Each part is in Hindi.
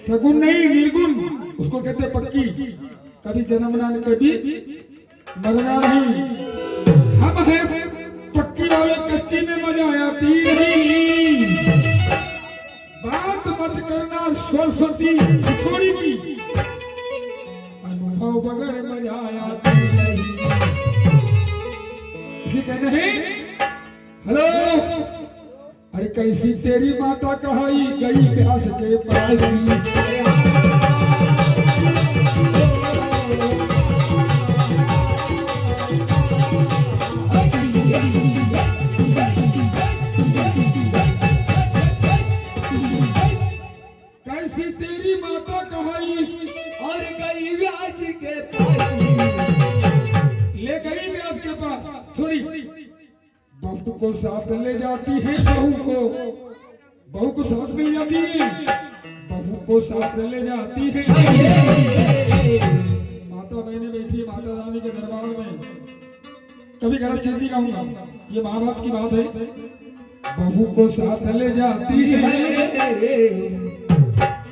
सगुन नहीं निर्गुण, उसको कहते पक्की। कभी जन्मना कभी मरना नहीं। हम है पक्की वाले, कच्ची में मजा आती नहीं। बात मत करना सरस्वती सिसोड़ी की, अनुभव बगैर मजा आती नहीं। इसी कहते हैं हेलो, अरे कैसी तेरी माता कहाई गई व्यास के पास। कैसी तेरी माता कहाई और गई व्यास के पास, ले गई व्यास के पास। सॉरी, बहू को साथ ले जाती है, बहू को साथ ले जाती है, बहू को साथ ले जाती है। माता बहने बैठी है माता रानी के दरबार में। कभी गलत चीज नहीं कहूंगा, ये महाभारत की बात है। बहू को साथ ले जाती है,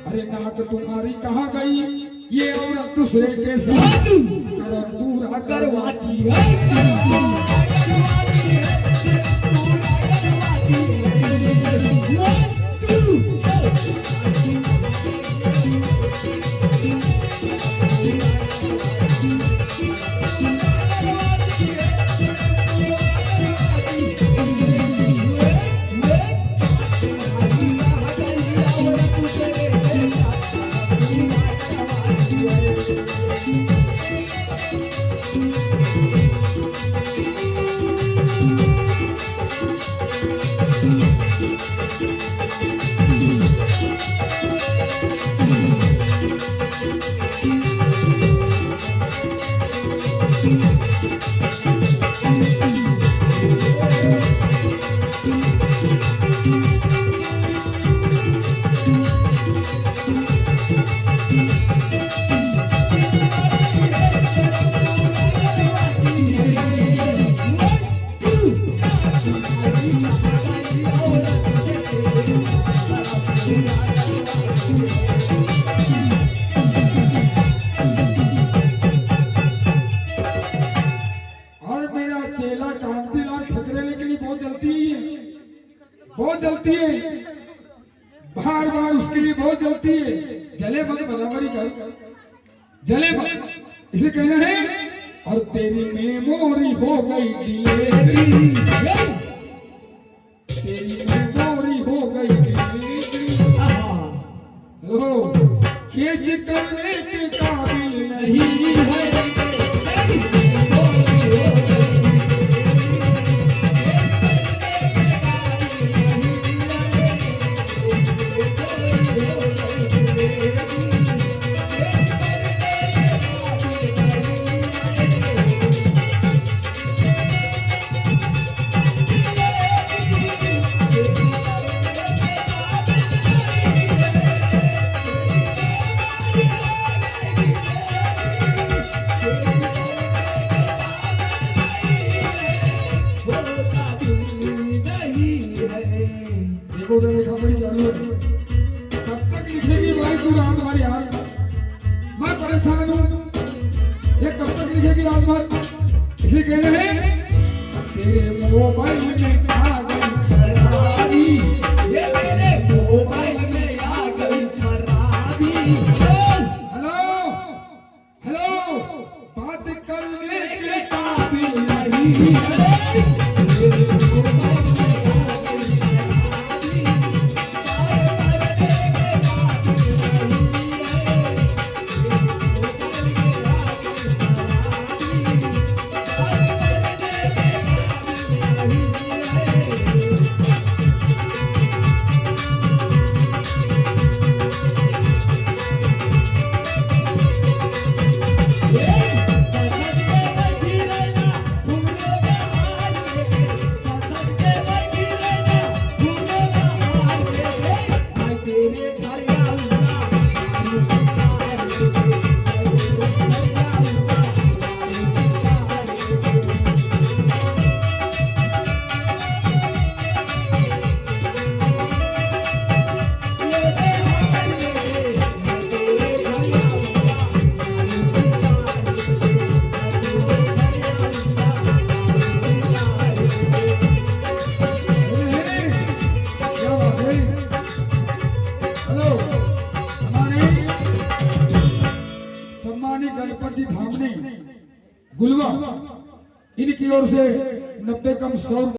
अरे नाक तुम्हारी कहाँ गई, ये औरत दूसरे के साथ करम पूरा करवाती है। बहुत जलती है, बार बार उसके लिए बहुत जलती है। जले मत, बराबरी कर, जले मत, इसे कहना है। और तेरी मेमोरी हो गई डिलेवरी, तेरी मेमोरी हो गई डिलेवरी। हेलो, केज करने के काबिल नहीं है। लिखा पड़ी चालू, कब तक लिखेगी भाई तू रात भर यार, मैं परेशान हूँ। ये कब तक लिखेगी रात भर? इसलिए कह रहे हैं तेरे मोबाइल में आ गई खराबी, ये तेरे मोबाइल में आ गई खराबी। हेलो हेलो, बात करने के काबिल नहीं है। सम्मानी गणपति धामनी गुलवा इनकी ओर से 90 कम 100